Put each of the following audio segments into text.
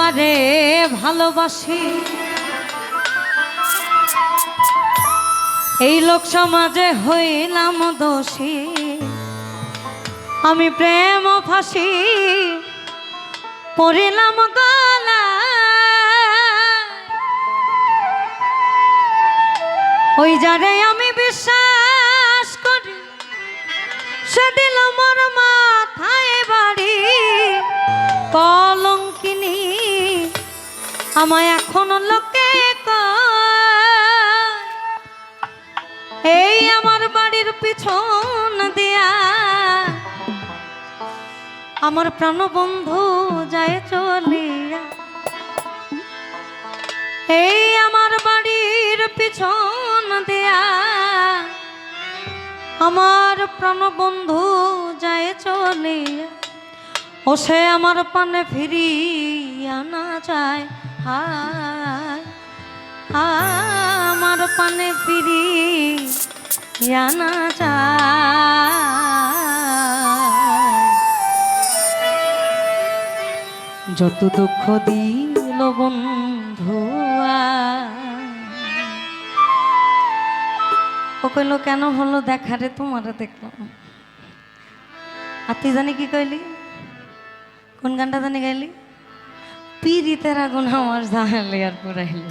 তোমারে ভালোবাসি, এই লোক সমাজে হইলাম দোষী। আমি প্রেম ফাঁসি পড়িলাম গলা, ওই যারে আমি বিশ্বাস করি সে দিল মোর মাথায় বাড়ি। কলঙ্কিনী আমায় এখন লোকে কয়, এই আমার বাড়ির পিছন দিয়া আমার প্রাণবন্ধু যায় চলিয়া। এই আমার বাড়ির পিছন দিয়া আমার প্রাণবন্ধু যায় চলিয়া। ও সে আমার পানে ফিরিয়া না যায়, হায় আমার পানে ফিরিয়া না যায়। যত দুঃখ দিল বন্ধু ও কইল কেন হলো দেখারে তোমারে দেখলাম। আর তুই জানি কি কইলি, কোন গানটা জানি গাইলি, পিরিতের আগুন আমার জানালে আর পুরাইলি।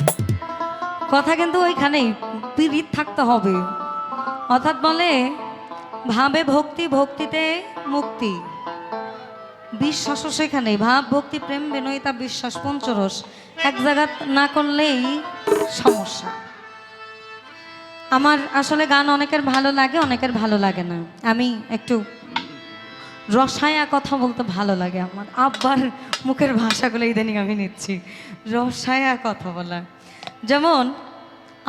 কথা কিন্তু ওইখানেই, পিরিত থাকতে হবে। অর্থাৎ বলে ভাবে ভক্তি, ভক্তিতে মুক্তি। বিশ্বাসও সেখানেই, ভাব ভক্তি প্রেম বিনয়িতা বিশ্বাস পঞ্চরস এক জায়গা না করলেই সমস্যা। আমার আসলে গান অনেকের ভালো লাগে, অনেকের ভালো লাগে না। আমি একটু রসায়া কথা বলতে ভালো লাগে। আমার আব্বার মুখের ভাষাগুলো ইদানিং আমি নিচ্ছি, রসায়া কথা বলা। যেমন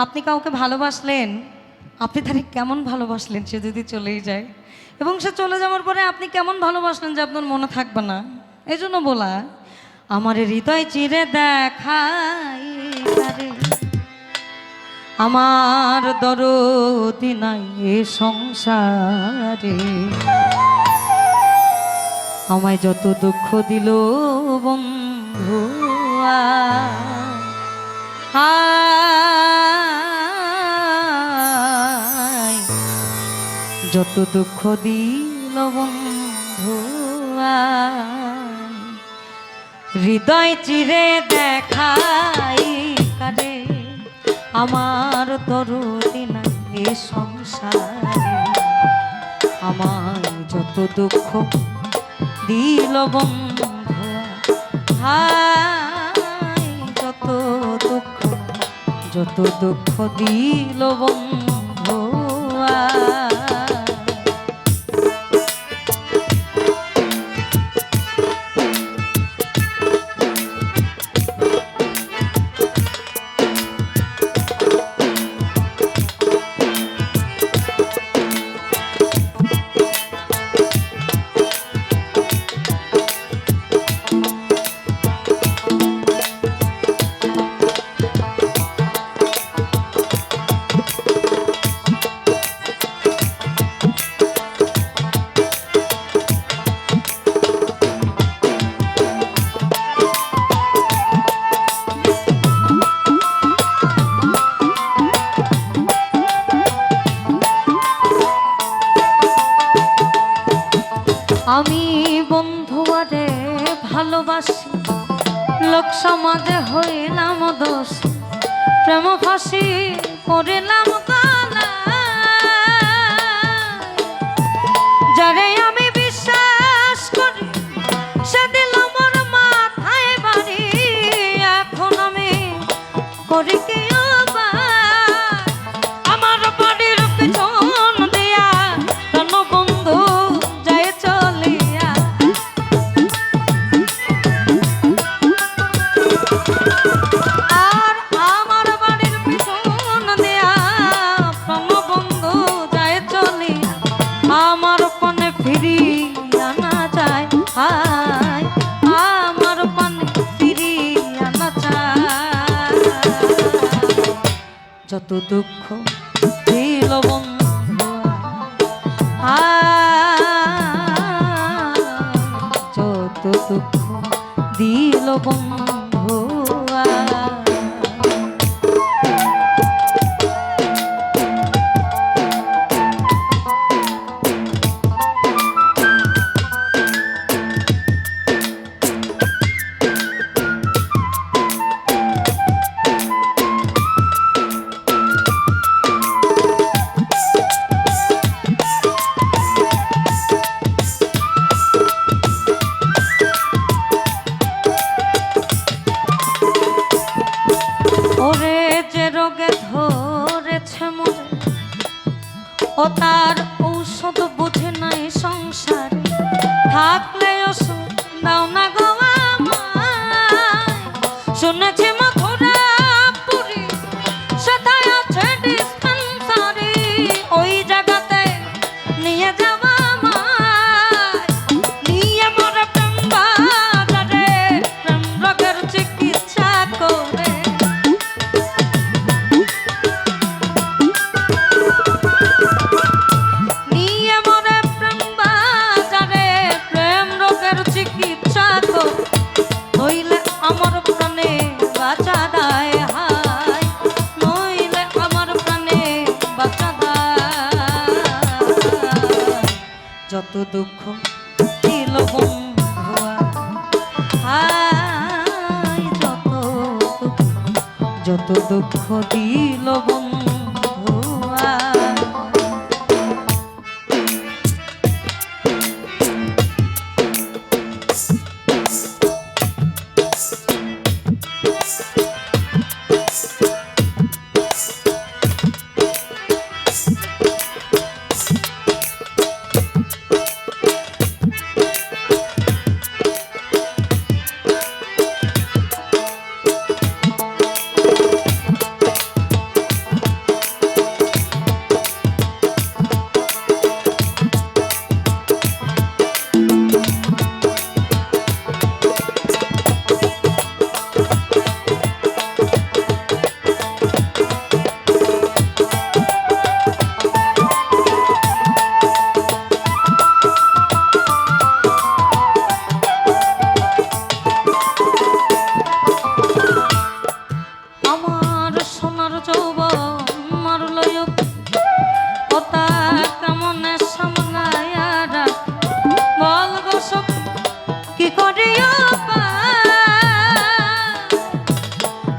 আপনি কাউকে ভালোবাসলেন, আপনি তাকে কেমন ভালোবাসলেন সে যদি চলেই যায়, এবং সে চলে যাওয়ার পরে আপনি কেমন ভালোবাসলেন যে আপনার মনে থাকবে না। এই জন্য বলা, আমার হৃদয় চিরে দেখাই তারে, আমার দরদি নাই এ সংসারে। আমায় যত দুঃখ দিল বন্ধু যত দুঃখ দিল বন্ধু হৃদয় চিরে দেখাই কারে, আমার দরদি নাই এ সংসারে। আমার যত দুঃখ দিল বন্ধু হায়, যত দুঃখ দিল বন্ধু। আমি বন্ধুয়ারে ভালোবাসি, লোক সমাজে হইলাম দোষ, প্রেম ফাঁসি পড়িলাম গলা, যারে আমি বিশ্বাস করি সে দিল মোর মাথায় বাড়ি। এখন আমি করি কি আমার বাড়ির পিছন দিয়া কোন বন্ধু যায় চলিয়া। আর আমার বাড়ির পিছন দিয়া কোন বন্ধু যায় চলিয়া, আমার পানে ফিরিয়া না যায়, হায় আমার পানে ফিরিয়া না যায়। যত দুঃখ দিল বন্ধু যত দুঃখ দিল বন্ধু শুনেছি মথুরাপুরি সেথায় আছে ডিসপেন্সারি, ওই জায়গাতে নিয়ে যাওয়া আমায়, নিয়ে মরে প্রেম বাজারে প্রেম রোগের চিকিৎসা করে। নিয়ে মরে প্রেম বাজারে প্রেম রোগের চিকিৎসা করে, নইলে আমার প্রাণে বাঁচা দায় হায়, নইলে আমার প্রাণে বাঁচা দায়। যত দুঃখ দিল বন্ধুয়া হায়, যত দুঃখ দিল বন্ধুয়া।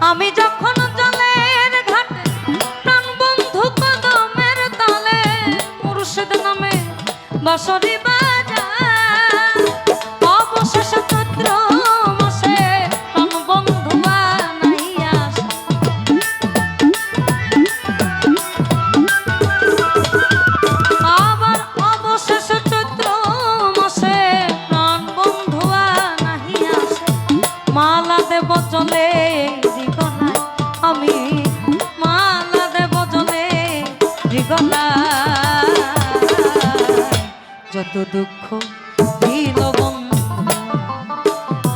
আমি যখন জলের ঘাটে প্রাণ বন্ধু কদমের তলে মুর্শিদ নামে বাঁশরি বাজাই, অবশেষে চৈত্র মাসে প্রাণ বন্ধু বানাইয়া আবার অবশেষে চৈত্র মাসে প্রাণ বন্ধু বানাইয়া মালা দেব চলে আমি, মালা দেব জলে যত দুঃখ দিল বন্ধু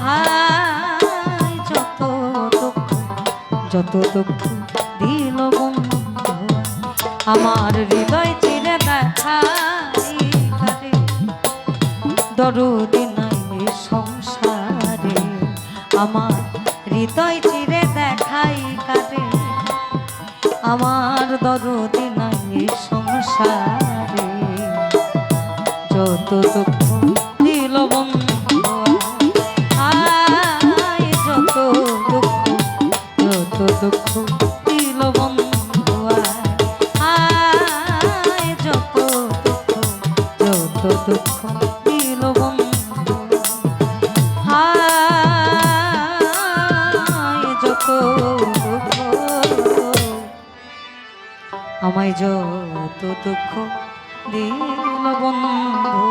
হায়, যত দুঃখ দিল বন্ধু আমার হৃদয় চিরে দেখাই কারে, দরদি নাই সংসারে আমার হৃদয় চিরে দেখাই কারে, আমার দরদি নাই সংসারে। যত দুঃখ দিল বন্ধু আয়, যত দুঃখ দিল বন্ধু আয়, যত দুঃখ দিল বন্ধু হায়, যত দুঃখ আমায় যত দুঃখ দিল বন্ধু।